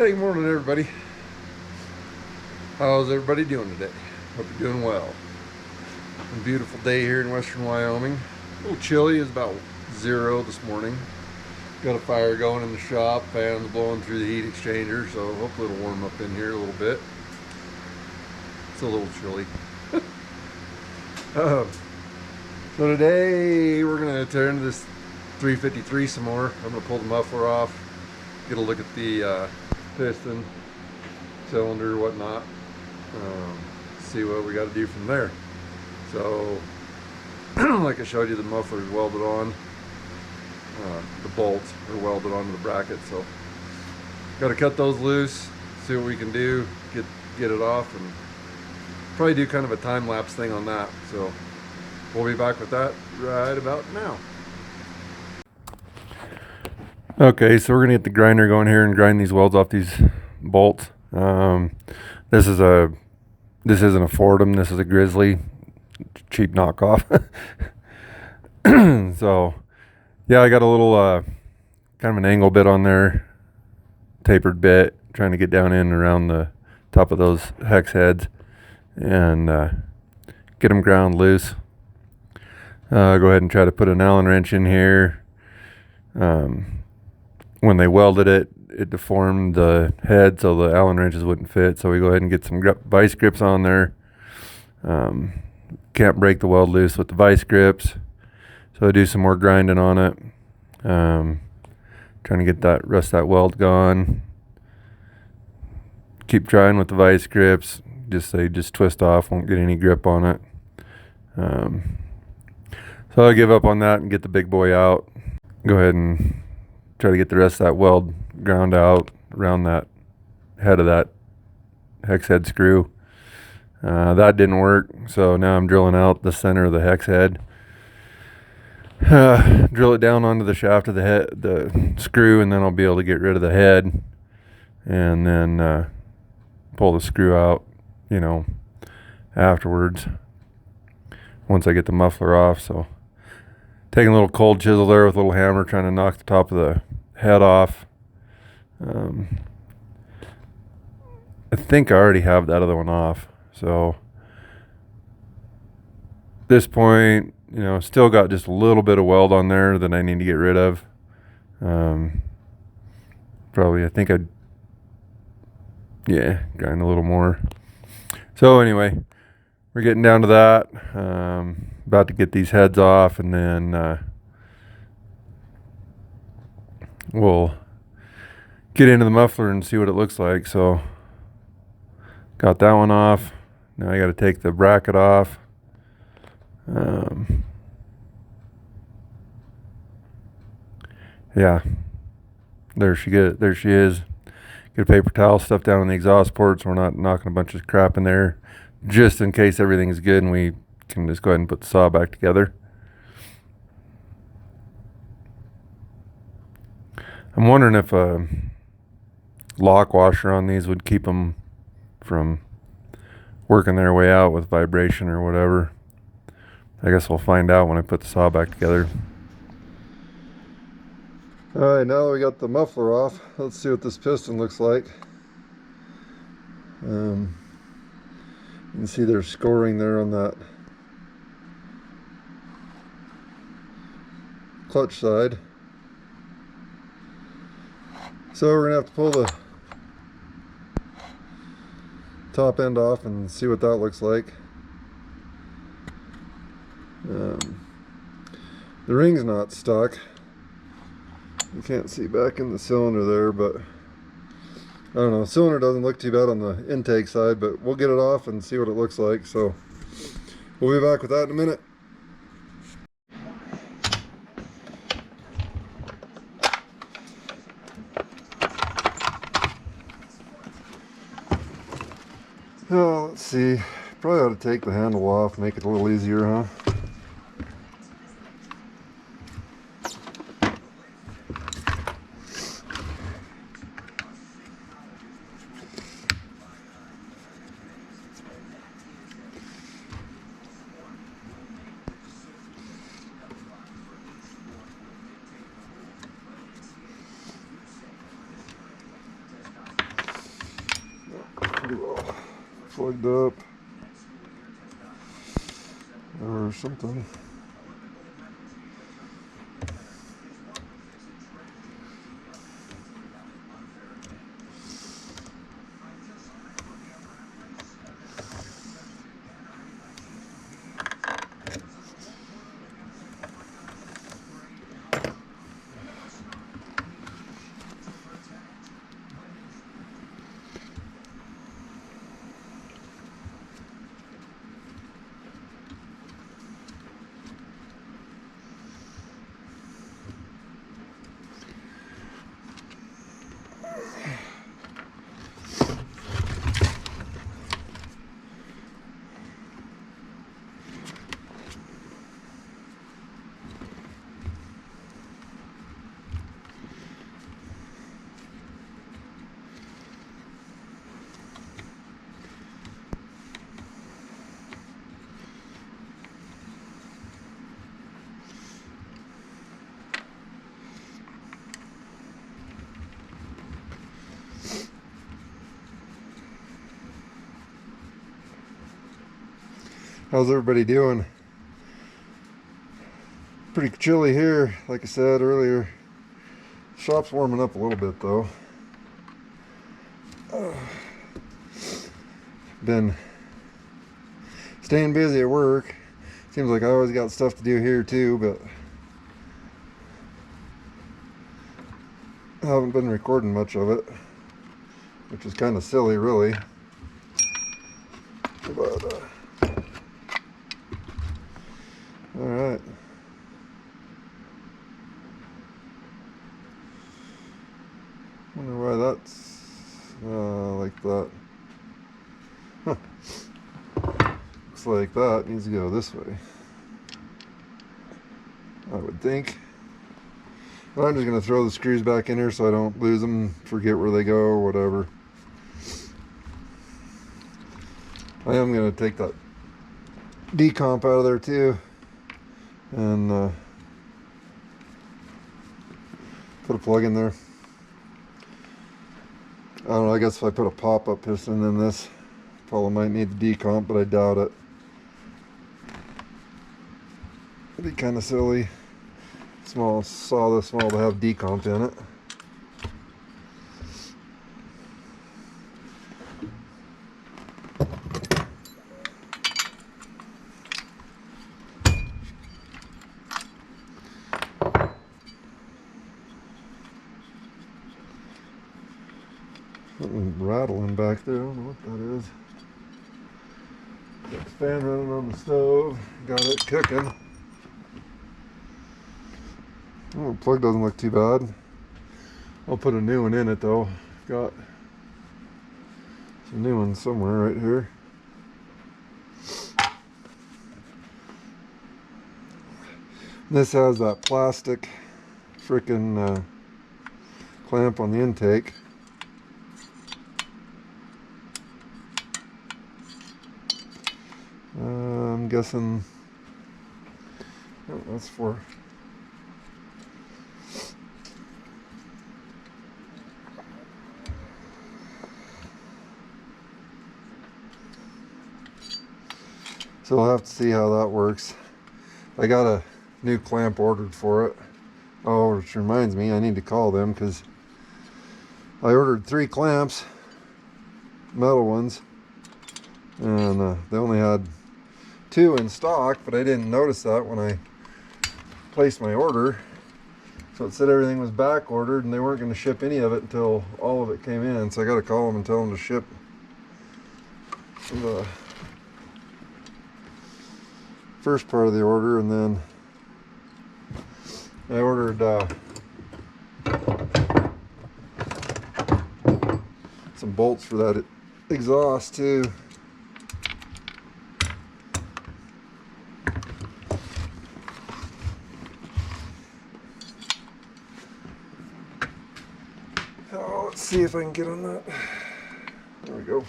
Hey, good morning, everybody. How's everybody doing today? Hope you're doing well. A beautiful day here in western Wyoming. A little chilly, it's about 0 this morning. Got a fire going in the shop, fans blowing through the heat exchanger, so hopefully it'll warm up in here a little bit. It's a little chilly. uh, so today we're going to turn this 353 some more. I'm going to pull the muffler off, get a look at the piston, cylinder, whatnot. See what we got to do from there. So, like I showed you, the muffler is welded on. The bolts are welded onto the bracket. So, got to cut those loose, see what we can do, get it off, and probably do kind of a time lapse thing on that. So, we'll be back with that right about now. Okay, so we're gonna get the grinder going here and grind these welds off these bolts. This isn't a Fordham. This is a Grizzly, cheap knockoff. So, yeah, I got a little kind of an angle bit on there, tapered bit, trying to get down in around the top of those hex heads and get them ground loose. Go ahead and try to put an Allen wrench in here. When they welded it, it deformed the head, so the Allen wrenches wouldn't fit. So we go ahead and get some vice grips on there. Can't break the weld loose with the vice grips, so I do some more grinding on it. Trying to get that rest of that weld gone. Keep trying with the vice grips. They just twist off, won't get any grip on it. So I give up on that and get the big boy out. Go ahead and try to get the rest of that weld ground out around that head of that hex head screw. That didn't work, so now I'm drilling out the center of the hex head. Drill it down onto the shaft of the screw, and then I'll be able to get rid of the head and then pull the screw out, afterwards once I get the muffler off. So taking a little cold chisel there with a little hammer, trying to knock the top of the head off. I think I already have that other one off. So at this point, still got just a little bit of weld on there that I need to get rid of. Probably, I think grind a little more. So anyway, we're getting down to that. About to get these heads off, and then we'll get into the muffler and see what it looks like. So got that one off. Now I got to take the bracket off. Yeah, there she is. Get a paper towel, stuff down on the exhaust ports. We're not knocking a bunch of crap in there, just in case everything's good and we can just go ahead and put the saw back together. I'm wondering if a lock washer on these would keep them from working their way out with vibration or whatever. I guess we'll find out when I put the saw back together. Alright, now that we got the muffler off, let's see what this piston looks like. You can see there's scoring there on that clutch side. So we're going to have to pull the top end off and see what that looks like. The ring's not stuck. You can't see back in the cylinder there, but I don't know. The cylinder doesn't look too bad on the intake side, but we'll get it off and see what it looks like. So we'll be back with that in a minute. Oh, let's see. Probably ought to take the handle off, make it a little easier, huh? plugged up or something. How's everybody doing? Pretty chilly here, like I said earlier. Shop's warming up a little bit though. Been staying busy at work. Seems like I always got stuff to do here too, but I haven't been recording much of it, which is kind of silly really. But all right. Wonder why that's like that. Huh. Looks like that needs to go this way, I would think. But I'm just going to throw the screws back in here so I don't lose them, forget where they go or whatever. I am going to take that decomp out of there too and put a plug in there. I don't know, I guess if I put a pop-up piston in this, probably might need the decomp, but I doubt it. It'd be kind of silly. Saw this small to have decomp in it. Something rattling back there, I don't know what that is. Got the fan running on the stove, got it cooking. Oh, the plug doesn't look too bad. I'll put a new one in it though. Got some new ones somewhere right here. This has that plastic frickin' clamp on the intake. I'm guessing that's for so we'll have to see how that works. I got a new clamp ordered for it. Oh, which reminds me, I need to call them because I ordered 3 clamps, metal ones, and they only had 2 in stock, but I didn't notice that when I placed my order. So it said everything was back ordered and they weren't going to ship any of it until all of it came in. So I got to call them and tell them to ship the first part of the order, and then I ordered some bolts for that exhaust too. Oh, let's see if I can get on that. There we go.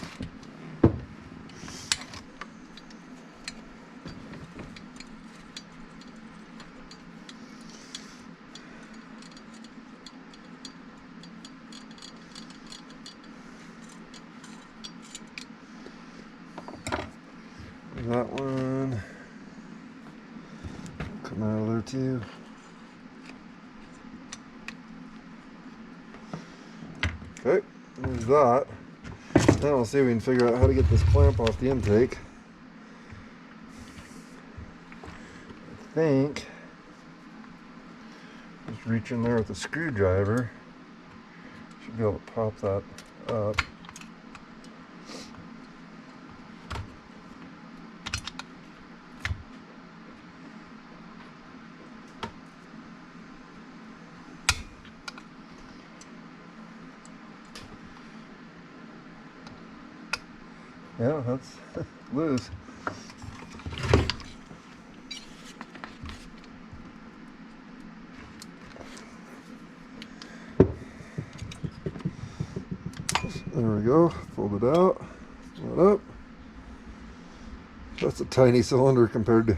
That one come out of there too. Okay, there's that. Now we'll see if we can figure out how to get this clamp off the intake. I think just reach in there with a screwdriver. Should be able to pop that up. Yeah, that's loose. There we go. Fold it out. Pull it up. That's a tiny cylinder compared to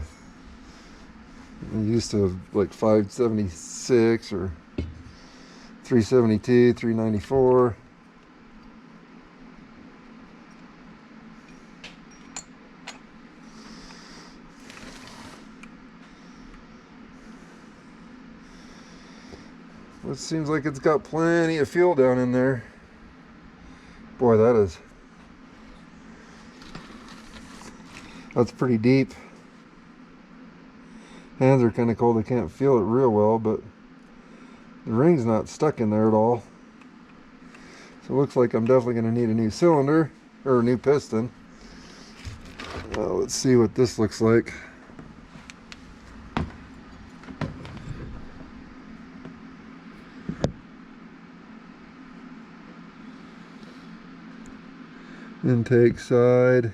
I'm used to like 576 or 372, 394. It seems like it's got plenty of fuel down in there. Boy, that's pretty deep. Hands are kind of cold, I can't feel it real well, but the ring's not stuck in there at all. So it looks like I'm definitely going to need a new cylinder, or a new piston. Let's see what this looks like. Intake side.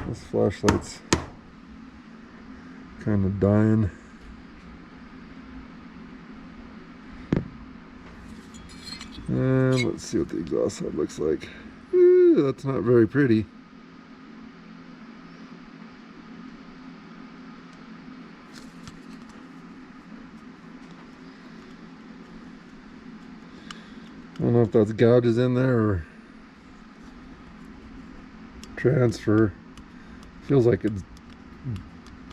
This flashlight's kind of dying. And let's see what the exhaust side looks like. Ooh, that's not very pretty. I don't know if that's gouges in there or transfer. Feels like it's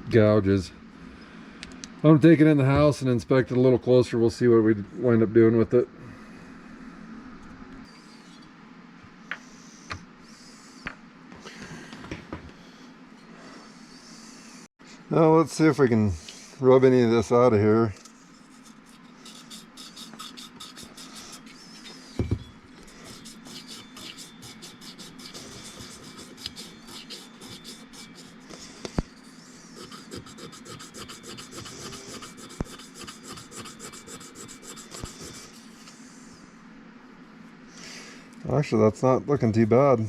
gouges. I'm gonna take it in the house and inspect it a little closer. We'll see what we wind up doing with it. Now let's see if we can rub any of this out of here. Actually, that's not looking too bad.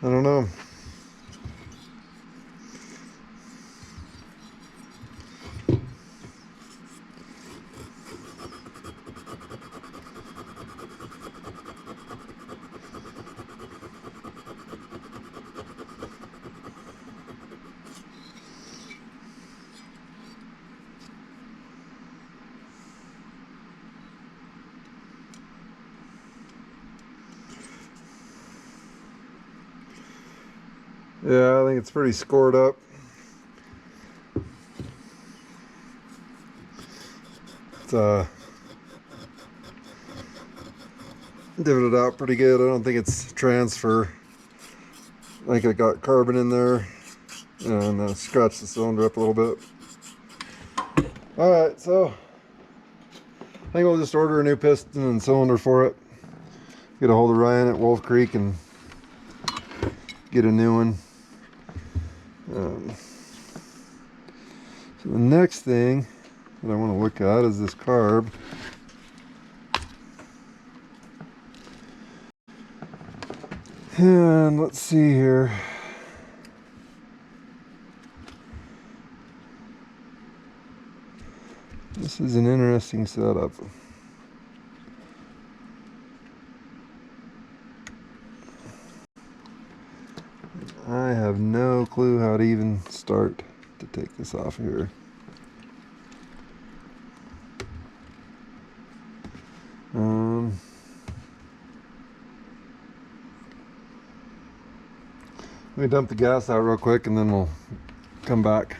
I don't know. Yeah, I think it's pretty scored up. It's divoted out pretty good. I don't think it's transfer. I think I got carbon in there and scratched the cylinder up a little bit. Alright, so I think we'll just order a new piston and cylinder for it. Get a hold of Ryan at Wolf Creek and get a new one. So the next thing that I want to look at is this carb. And let's see here. This is an interesting setup. I have no clue how to even start to take this off here. Let me dump the gas out real quick and then we'll come back.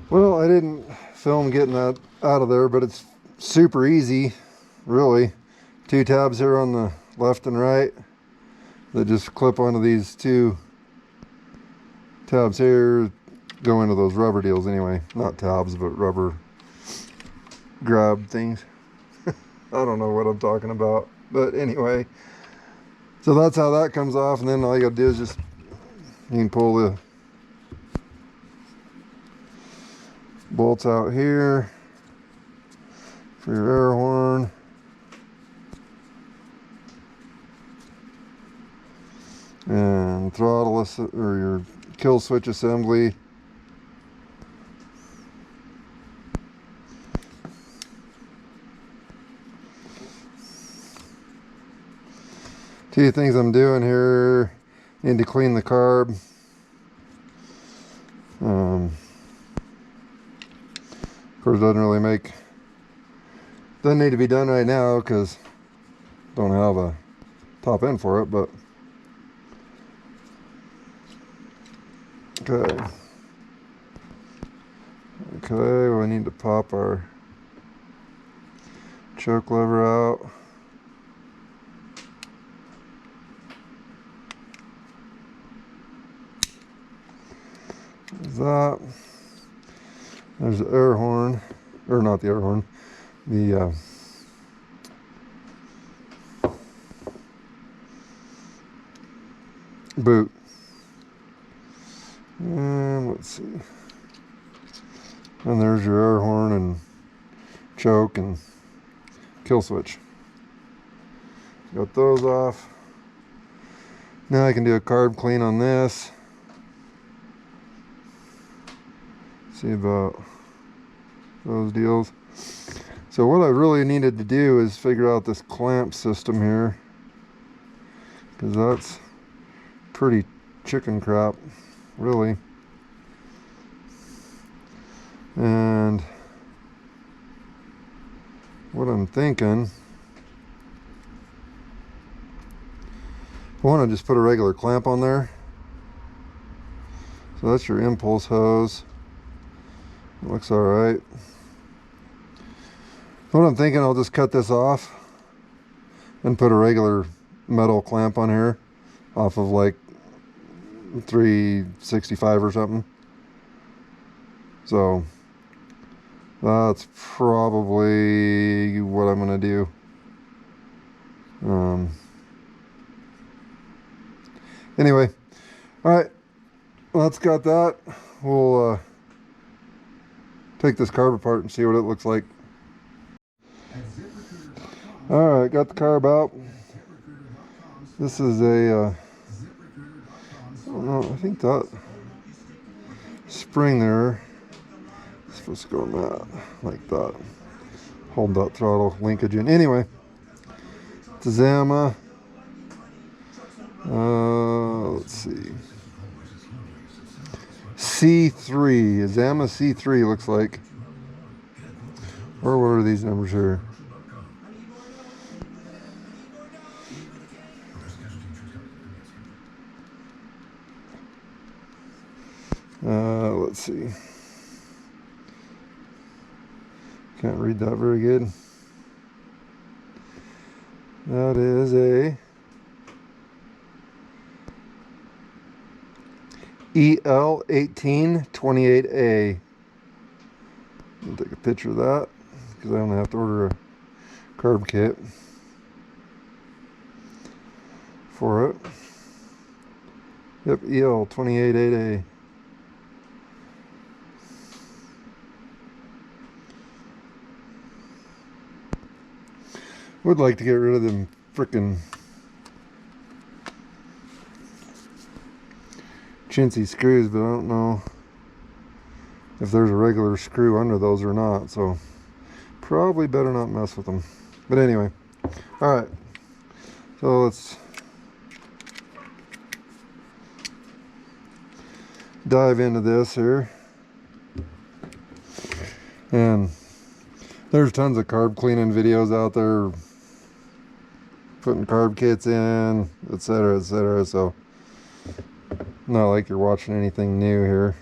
Well, I didn't film getting that out of there, but it's super easy, really. 2 tabs here on the left and right that just clip onto these 2 tabs here, go into those rubber deals anyway. Not tabs, but rubber grab things. I don't know what I'm talking about, but anyway. So that's how that comes off, and then all you gotta do is just, you can pull the bolts out here for your air horn. And throttle or your kill switch assembly. Two things I'm doing here. Need to clean the carb. Of course, doesn't need to be done right now because don't have a top end for it, but okay. We need to pop our choke lever out. There's that. There's the air horn, or not the air horn, the boot. And let's see. And there's your air horn and choke and kill switch. Got those off. Now I can do a carb clean on this. See about those deals. So what I really needed to do is figure out this clamp system here, because that's pretty chicken crap, really. And what I'm thinking, I want to just put a regular clamp on there. So that's your impulse hose. It looks all right. What I'm thinking, I'll just cut this off and put a regular metal clamp on here off of like 365 or something. So that's probably what I'm gonna do. Anyway, all right, well, that's got that. We'll take this carb apart and see what it looks like. All right, got the carb out. This is a I think that spring there is supposed to go on that, like that. Hold that throttle linkage in. Anyway, it's a Zama. Let's see. C3. A Zama C3 looks like. Or what are these numbers here? Let's see. Can't read that very good. That is a EL1828A. I'll take a picture of that because I'm gonna have to order a carb kit for it. Yep, EL288A. Would like to get rid of them frickin' chintzy screws, but I don't know if there's a regular screw under those or not, so probably better not mess with them. But anyway, all right, so let's dive into this here. And there's tons of carb cleaning videos out there, putting carb kits in, etc., etc. So not like you're watching anything new here.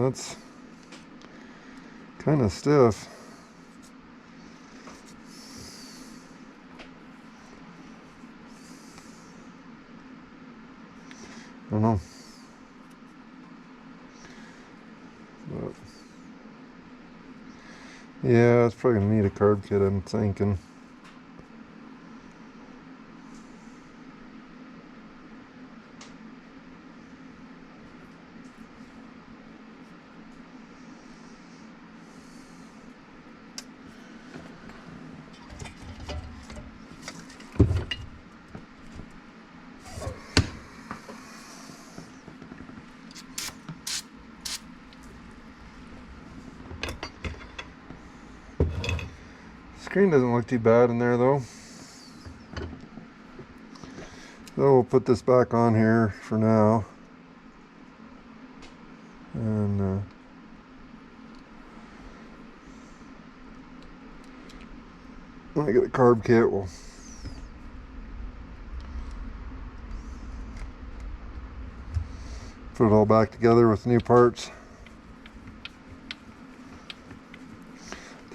That's kind of stiff. I don't know. But yeah, it's probably gonna need a carb kit, I'm thinking. Screen doesn't look too bad in there though. So we'll put this back on here for now. And when I get a carb kit, we'll put it all back together with new parts.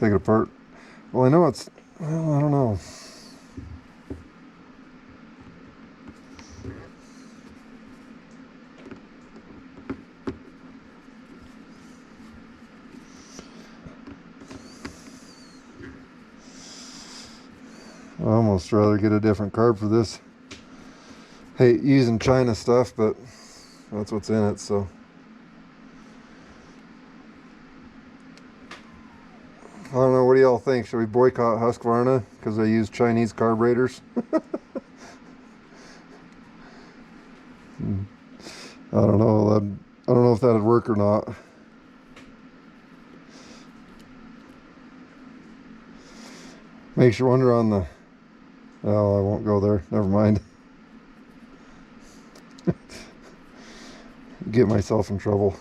Take it apart. Well, I know it's, well, I don't know. I'd almost rather get a different carb for this. Hate using China stuff, but that's what's in it, so. I don't know, what do y'all think? Should we boycott Husqvarna because they use Chinese carburetors? I don't know. I don't know if that'd work or not. Makes you wonder on the... Oh, I won't go there. Never mind. Get myself in trouble.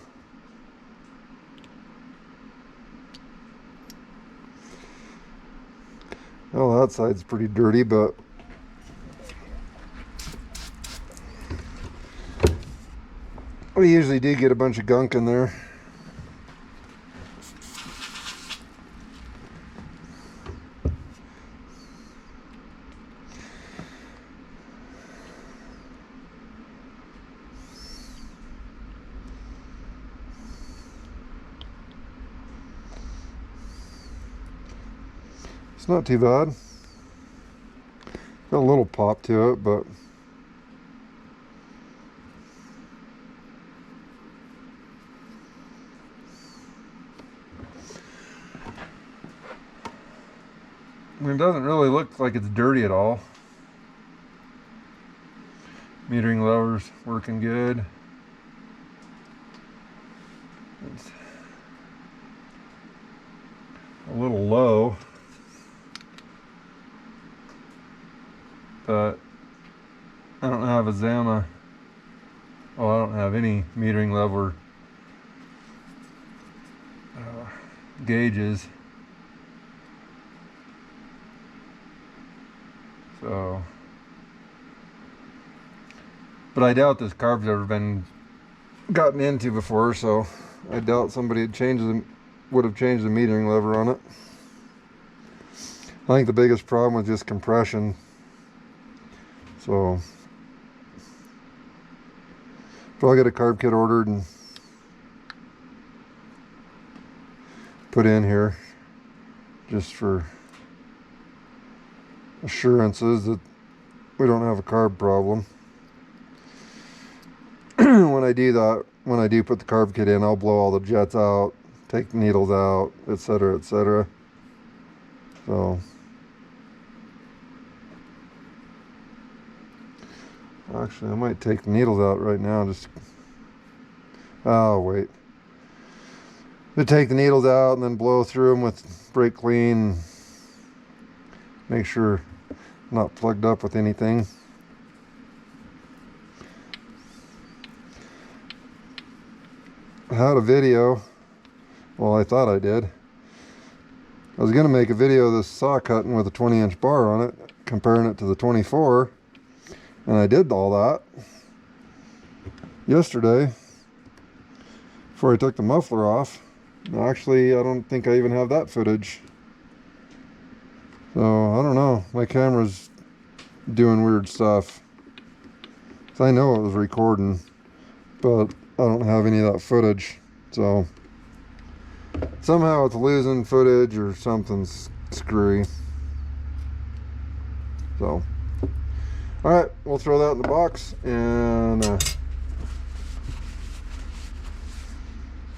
Oh, that side's pretty dirty, but we usually do get a bunch of gunk in there. It's not too bad. Got a little pop to it, but I mean, it doesn't really look like it's dirty at all. Metering lever's working good. It's a little low, but I don't have a Zama. Oh, I don't have any metering lever gauges. So, but I doubt this carb's ever been gotten into before, so I doubt somebody would have changed the metering lever on it. I think the biggest problem was just compression. So I'll get a carb kit ordered and put in here just for assurances that we don't have a carb problem. When I do that, when I do put the carb kit in, I'll blow all the jets out, take the needles out, etc., etc. So actually, I might take the needles out right now. Oh wait, to take the needles out and then blow through them with brake clean. Make sure I'm not plugged up with anything. I had a video. Well, I thought I did. I was going to make a video of this saw cutting with a 20-inch bar on it, comparing it to the 24, and I did all that yesterday before I took the muffler off. Actually, I don't think I even have that footage. So, I don't know. My camera's doing weird stuff. So I know it was recording, but I don't have any of that footage. So somehow it's losing footage or something's screwy. So, alright, we'll throw that in the box and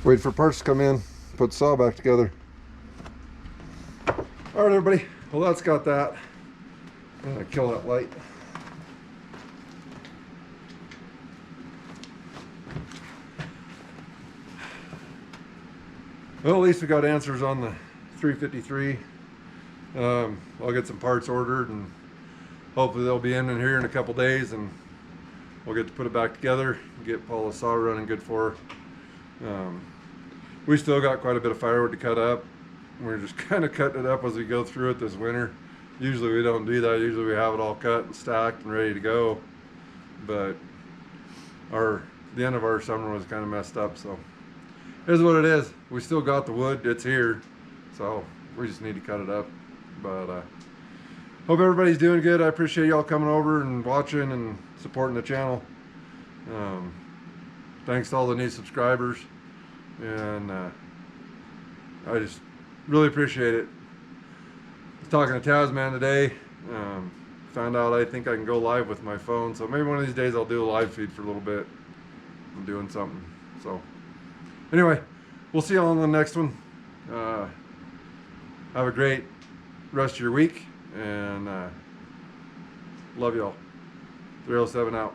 wait for parts to come in, put the saw back together. Alright everybody, well that's got that. I'm gonna kill that light. Well, at least we got answers on the 353. I'll get some parts ordered and hopefully they'll be in here in a couple days and we'll get to put it back together and get Paula's saw running good for her. We still got quite a bit of firewood to cut up. We're just kind of cutting it up as we go through it this winter. Usually we don't do that. Usually we have it all cut and stacked and ready to go. But the end of our summer was kind of messed up, so here's what it is. We still got the wood. It's here. So we just need to cut it up. But hope everybody's doing good. I appreciate y'all coming over and watching and supporting the channel. Thanks to all the new subscribers. And I just really appreciate it. I was talking to Tasman today. Found out I think I can go live with my phone. So maybe one of these days I'll do a live feed for a little bit. I'm doing something. So anyway, we'll see y'all on the next one. Have a great rest of your week, and love y'all. 307 out.